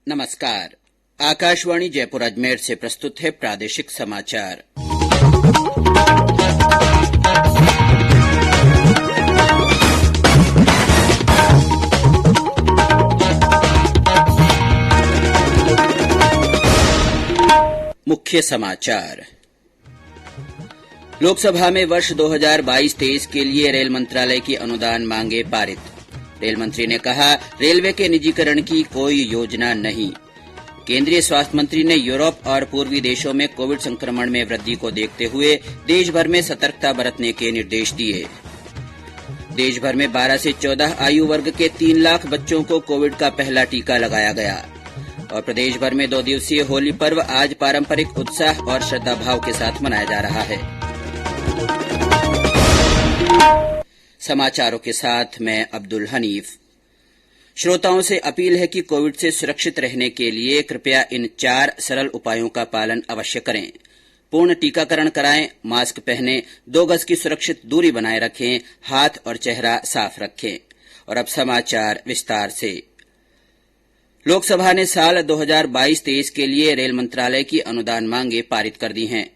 नमस्कार। आकाशवाणी जयपुर अजमेर से प्रस्तुत है प्रादेशिक समाचार। मुख्य समाचार। लोकसभा में वर्ष 2022-23 के लिए रेल मंत्रालय की अनुदान मांगे पारित। रेल मंत्री ने कहा, रेलवे के निजीकरण की कोई योजना नहीं। केंद्रीय स्वास्थ्य मंत्री ने यूरोप और पूर्वी देशों में कोविड संक्रमण में वृद्धि को देखते हुए देश भर में सतर्कता बरतने के निर्देश दिए। देश भर में 12 से 14 आयु वर्ग के 3 लाख बच्चों को कोविड का पहला टीका लगाया गया। और प्रदेश भर में 2 दिवसीय होली पर्व आज पारंपरिक उत्साह और श्रद्धाभाव के साथ मनाया जा रहा है। समाचारों के साथ मैं अब्दुल हनीफ। श्रोताओं से अपील है कि कोविड से सुरक्षित रहने के लिए कृपया इन 4 सरल उपायों का पालन अवश्य करें। पूर्ण टीकाकरण कराएं, मास्क पहनें, 2 गज की सुरक्षित दूरी बनाए रखें, हाथ और चेहरा साफ रखें। और अब समाचार विस्तार से। लोकसभा ने साल 2022-23 के लिए रेल मंत्रालय की अनुदान मांगे पारित कर दी हैं।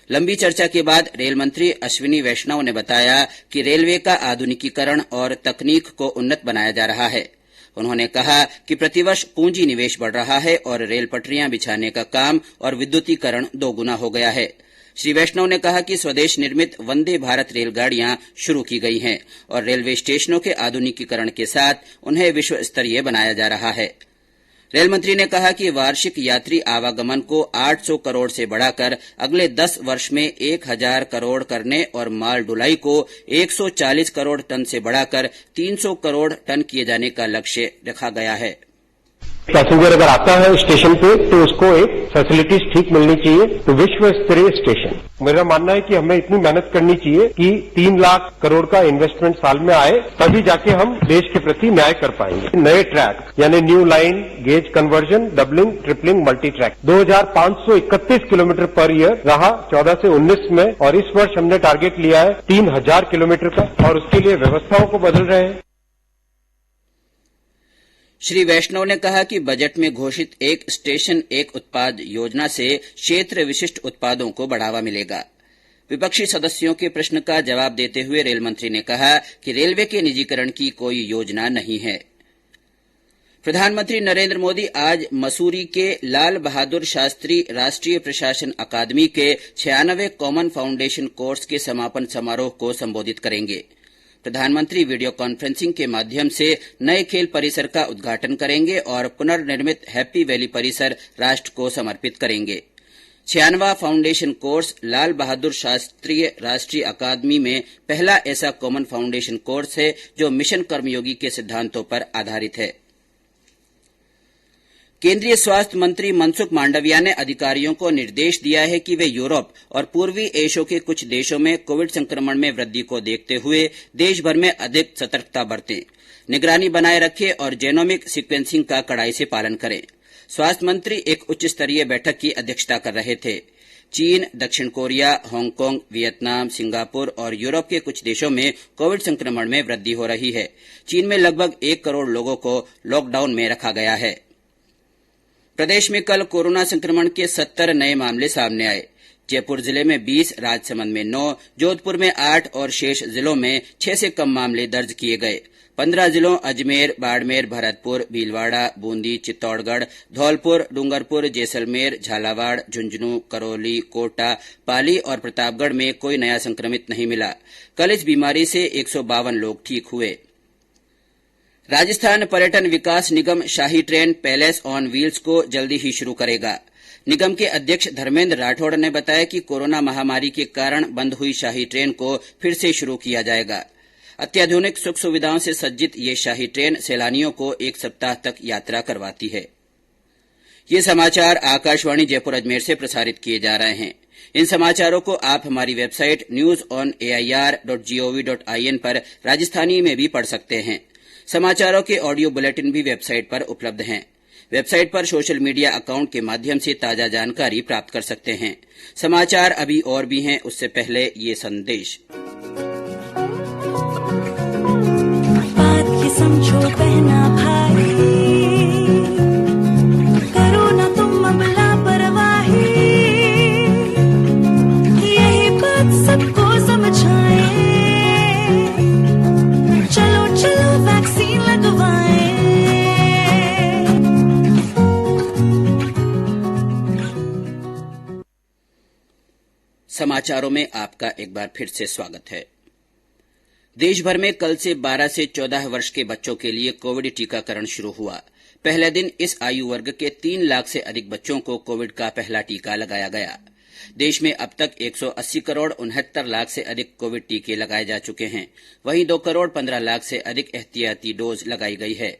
लंबी चर्चा के बाद रेल मंत्री अश्विनी वैष्णव ने बताया कि रेलवे का आधुनिकीकरण और तकनीक को उन्नत बनाया जा रहा है। उन्होंने कहा कि प्रतिवर्ष पूंजी निवेश बढ़ रहा है और रेल पटरियां बिछाने का काम और विद्युतीकरण 2 गुना हो गया है। श्री वैष्णव ने कहा कि स्वदेश निर्मित वंदे भारत रेलगाड़ियां शुरू की गई हैं और रेलवे स्टेशनों के आधुनिकीकरण के साथ उन्हें विश्व स्तरीय बनाया जा रहा है। रेल मंत्री ने कहा कि वार्षिक यात्री आवागमन को 800 करोड़ से बढ़ाकर अगले 10 वर्ष में 1000 करोड़ करने और माल ढुलाई को 140 करोड़ टन से बढ़ाकर 300 करोड़ टन किए जाने का लक्ष्य रखा गया है। पैसेंजर अगर आता है स्टेशन पे तो उसको एक फैसिलिटीज ठीक मिलनी चाहिए। तो विश्व स्तरीय स्टेशन, मेरा मानना है कि हमें इतनी मेहनत करनी चाहिए कि 3 लाख करोड़ का इन्वेस्टमेंट साल में आए, तभी जाके हम देश के प्रति न्याय कर पाएंगे। नए ट्रैक यानी new line, gauge conversion, doubling, tripling, multi track 2531 kilometre per year रहा 14 से 19 में, और इस वर्ष हमने टारगेट लिया है 3000 किलोमीटर का, और उसके लिए व्यवस्थाओं को बदल रहे हैं। श्री वैष्णव ने कहा कि बजट में घोषित एक स्टेशन एक उत्पाद योजना से क्षेत्र विशिष्ट उत्पादों को बढ़ावा मिलेगा। विपक्षी सदस्यों के प्रश्न का जवाब देते हुए रेल मंत्री ने कहा कि रेलवे के निजीकरण की कोई योजना नहीं है। प्रधानमंत्री नरेंद्र मोदी आज मसूरी के लाल बहादुर शास्त्री राष्ट्रीय प्रशासन अकादमी के 96वें कॉमन फाउंडेशन कोर्स के समापन समारोह को संबोधित करेंगे। प्रधानमंत्री वीडियो कॉन्फ्रेंसिंग के माध्यम से नए खेल परिसर का उद्घाटन करेंगे और पुनर्निर्मित हैप्पी वैली परिसर राष्ट्र को समर्पित करेंगे। 96वां फाउंडेशन कोर्स लाल बहादुर शास्त्री राष्ट्रीय अकादमी में पहला ऐसा कॉमन फाउंडेशन कोर्स है जो मिशन कर्मयोगी के सिद्धांतों पर आधारित है। केंद्रीय स्वास्थ्य मंत्री मनसुख मांडविया ने अधिकारियों को निर्देश दिया है कि वे यूरोप और पूर्वी एशिया के कुछ देशों में कोविड संक्रमण में वृद्धि को देखते हुए देश भर में अधिक सतर्कता बरतें, निगरानी बनाए रखें और जेनोमिक सीक्वेंसिंग का कड़ाई से पालन करें। स्वास्थ्य मंत्री एक उच्च स्तरीय बैठक की अध्यक्षता कर रहे थे। चीन, दक्षिण कोरिया, हांगकांग, वियतनाम, सिंगापुर और यूरोप के कुछ देशों में कोविड संक्रमण में वृद्धि हो रही है। चीन में लगभग 1 करोड़ लोगों को लॉकडाउन में रखा गया है। प्रदेश में कल कोरोना संक्रमण के 70 नए मामले सामने आए। जयपुर जिले में 20, राजसमंद में 9, जोधपुर में 8 और शेष जिलों में 6 से कम मामले दर्ज किए गए। 15 जिलों अजमेर, बाड़मेर, भरतपुर, भीलवाड़ा, बूंदी, चित्तौड़गढ़, धौलपुर, डूंगरपुर, जैसलमेर, झालावाड़, झुंझुनू, करौली, कोटा, पाली और प्रतापगढ़ में कोई नया संक्रमित नहीं मिला। कल इस बीमारी से 152 लोग ठीक हुए। राजस्थान पर्यटन विकास निगम शाही ट्रेन पैलेस ऑन व्हील्स को जल्दी ही शुरू करेगा। निगम के अध्यक्ष धर्मेंद्र राठौड़ ने बताया कि कोरोना महामारी के कारण बंद हुई शाही ट्रेन को फिर से शुरू किया जाएगा। अत्याधुनिक सुख सुविधाओं से सज्जित ये शाही ट्रेन सैलानियों को 1 सप्ताह तक यात्रा करवाती है। ये समाचार आकाशवाणी जयपुर अजमेर से प्रसारित किए जा रहे हैं। इन समाचारों को आप हमारी वेबसाइट newsonair.gov.in पर राजस्थानी में भी पढ़ सकते हैं। समाचारों के ऑडियो बुलेटिन भी वेबसाइट पर उपलब्ध हैं। वेबसाइट पर सोशल मीडिया अकाउंट के माध्यम से ताजा जानकारी प्राप्त कर सकते हैं। समाचार अभी और भी हैं, उससे पहले ये संदेश। बात ये समझो बहना भाई, समाचारों में आपका एक बार फिर से स्वागत है। देश भर में कल से 12 से 14 वर्ष के बच्चों के लिए कोविड टीकाकरण शुरू हुआ। पहले दिन इस आयु वर्ग के 3 लाख से अधिक बच्चों को कोविड का पहला टीका लगाया गया। देश में अब तक 180 करोड़ 69 लाख से अधिक कोविड टीके लगाए जा चुके हैं। वहीं 2 करोड़ 15 लाख से अधिक एहतियाती डोज लगाई गई है।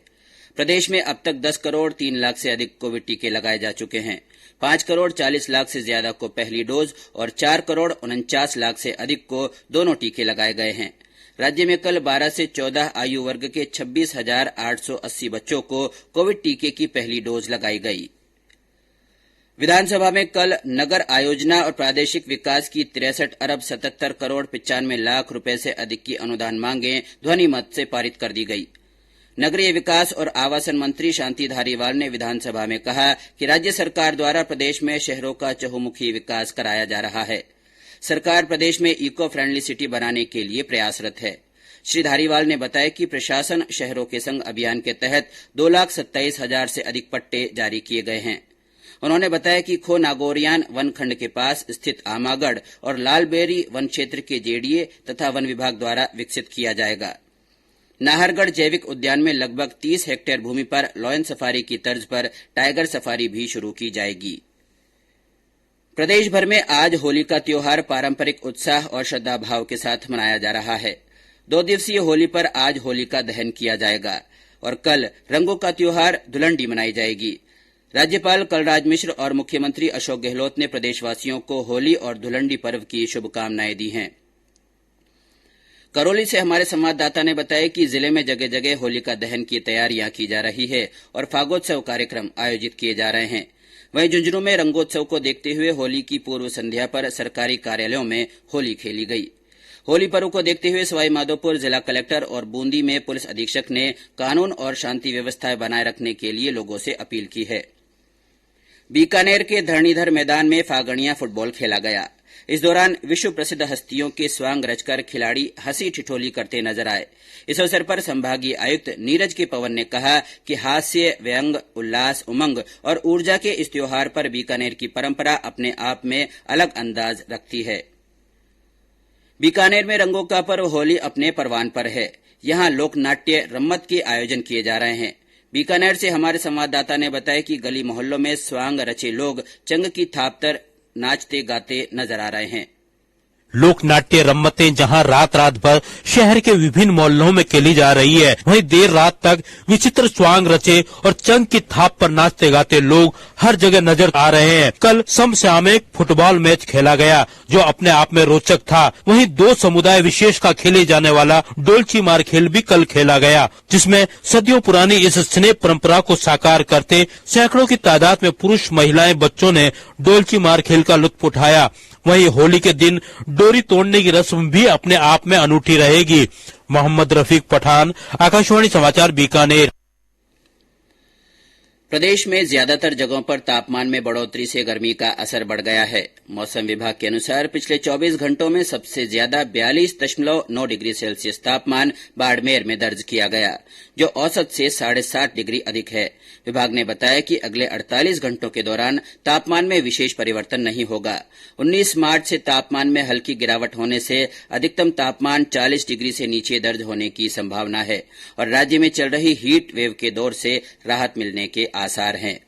प्रदेश में अब तक 10 करोड़ 3 लाख से अधिक कोविड टीके लगाए जा चुके हैं। 5 करोड़ 40 लाख से ज्यादा को पहली डोज और 4 करोड़ 49 लाख से अधिक को दोनों टीके लगाए गए हैं। राज्य में कल 12 से 14 आयु वर्ग के 26,880 बच्चों को कोविड टीके की पहली डोज लगाई गई। विधानसभा में कल नगर आयोजना और प्रादेशिक विकास की 63 अरब 77 करोड़ 95 लाख रुपए से अधिक की अनुदान मांगे ध्वनि मत से पारित कर दी गई। नगरीय विकास और आवासन मंत्री शांति धारीवाल ने विधानसभा में कहा कि राज्य सरकार द्वारा प्रदेश में शहरों का चहुमुखी विकास कराया जा रहा है। सरकार प्रदेश में इको फ्रेंडली सिटी बनाने के लिए प्रयासरत है। श्री धारीवाल ने बताया कि प्रशासन शहरों के संग अभियान के तहत 2,27,000 से अधिक पट्टे जारी किए गए हैं। उन्होंने बताया कि खो नागौरियान वन खंड के पास स्थित आमागढ़ और लालबेरी वन क्षेत्र के जेडीए तथा वन विभाग द्वारा विकसित किया जाएगा। नाहरगढ़ जैविक उद्यान में लगभग 30 हेक्टेयर भूमि पर लॉयन सफारी की तर्ज पर टाइगर सफारी भी शुरू की जाएगी। प्रदेश भर में आज होली का त्योहार पारंपरिक उत्साह और श्रद्धा भाव के साथ मनाया जा रहा है। 2 दिवसीय होली पर आज होलिका दहन किया जाएगा और कल रंगों का त्योहार धुलंडी मनाई जाएगी। राज्यपाल कलराज मिश्र और मुख्यमंत्री अशोक गहलोत ने प्रदेशवासियों को होली और धुलंडी पर्व की शुभकामनाएं दी हैं। करौली से हमारे संवाददाता ने बताया कि जिले में जगह जगह होलिका दहन की तैयारियां की जा रही है और फागोत्सव कार्यक्रम आयोजित किए जा रहे हैं। वहीं झुंझुनू में रंगोत्सव को देखते हुए होली की पूर्व संध्या पर सरकारी कार्यालयों में होली खेली गई। होली पर्व को देखते हुए सवाईमाधोपुर जिला कलेक्टर और बूंदी में पुलिस अधीक्षक ने कानून और शांति व्यवस्थाएं बनाए रखने के लिए लोगों से अपील की है। बीकानेर के धरणीधर मैदान में फागणिया फुटबॉल खेला गया। इस दौरान विश्व प्रसिद्ध हस्तियों के स्वांग रचकर खिलाड़ी हंसी ठिठोली करते नजर आए। इस अवसर पर संभागीय आयुक्त नीरज के पवन ने कहा कि हास्य, व्यंग, उल्लास, उमंग और ऊर्जा के इस त्योहार पर बीकानेर की परंपरा अपने आप में अलग अंदाज रखती है। बीकानेर में रंगों का पर्व होली अपने परवान पर है। यहाँ लोक नाट्य रम्मत के आयोजन किए जा रहे हैं। बीकानेर से हमारे संवाददाता ने बताया कि गली मोहल्लों में स्वांग रचे लोग चंग की थाप पर नाचते गाते नजर आ रहे हैं। लोक नाट्य रम्मतें जहां रात रात भर शहर के विभिन्न मोहल्लों में खेली जा रही है, वहीं देर रात तक विचित्र स्वांग रचे और चंग की थाप पर नाचते गाते लोग हर जगह नजर आ रहे हैं। कल समसामयिक फुटबॉल मैच खेला गया जो अपने आप में रोचक था। वहीं 2 समुदाय विशेष का खेले जाने वाला डोलची मार खेल भी कल खेला गया, जिसमें सदियों पुरानी इस स्नेह परंपरा को साकार करते सैकड़ों की तादाद में पुरुष, महिलाएं, बच्चों ने डोलची मार खेल का लुत्फ उठाया। वहीं होली के दिन डोरी तोड़ने की रस्म भी अपने आप में अनूठी रहेगी। मोहम्मद रफीक पठान, आकाशवाणी समाचार, बीकानेर। प्रदेश में ज्यादातर जगहों पर तापमान में बढ़ोतरी से गर्मी का असर बढ़ गया है। मौसम विभाग के अनुसार पिछले 24 घंटों में सबसे ज्यादा 42.9 डिग्री सेल्सियस तापमान बाड़मेर में दर्ज किया गया, जो औसत से 7.5 डिग्री अधिक है। विभाग ने बताया कि अगले 48 घंटों के दौरान तापमान में विशेष परिवर्तन नहीं होगा। 19 मार्च से तापमान में हल्की गिरावट होने से अधिकतम तापमान 40 डिग्री से नीचे दर्ज होने की संभावना है और राज्य में चल रही हीट वेव के दौर से राहत मिलने के आसार हैं।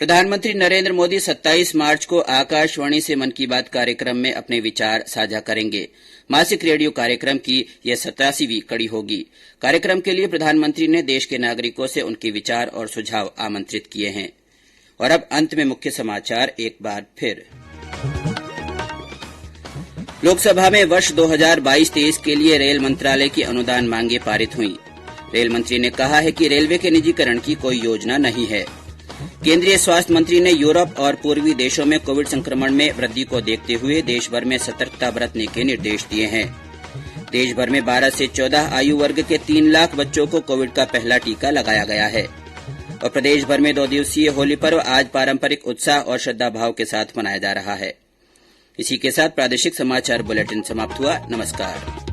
प्रधानमंत्री नरेंद्र मोदी 27 मार्च को आकाशवाणी से मन की बात कार्यक्रम में अपने विचार साझा करेंगे। मासिक रेडियो कार्यक्रम की यह 87वीं कड़ी होगी। कार्यक्रम के लिए प्रधानमंत्री ने देश के नागरिकों से उनके विचार और सुझाव आमंत्रित किए हैं। और अब अंत में मुख्य समाचार एक बार फिर। लोकसभा में वर्ष 2022-23 के लिए रेल मंत्रालय की अनुदान मांगे पारित हुई। रेल मंत्री ने कहा है कि रेलवे के निजीकरण की कोई योजना नहीं है। केंद्रीय स्वास्थ्य मंत्री ने यूरोप और पूर्वी देशों में कोविड संक्रमण में वृद्धि को देखते हुए देश भर में सतर्कता बरतने के निर्देश दिए हैं। देश भर में 12 से 14 आयु वर्ग के 3 लाख बच्चों को कोविड का पहला टीका लगाया गया है। और प्रदेश भर में 2 दिवसीय होली पर्व आज पारंपरिक उत्साह और श्रद्धा भाव के साथ मनाया जा रहा है। इसी के साथ प्रादेशिक समाचार बुलेटिन समाप्त हुआ। नमस्कार।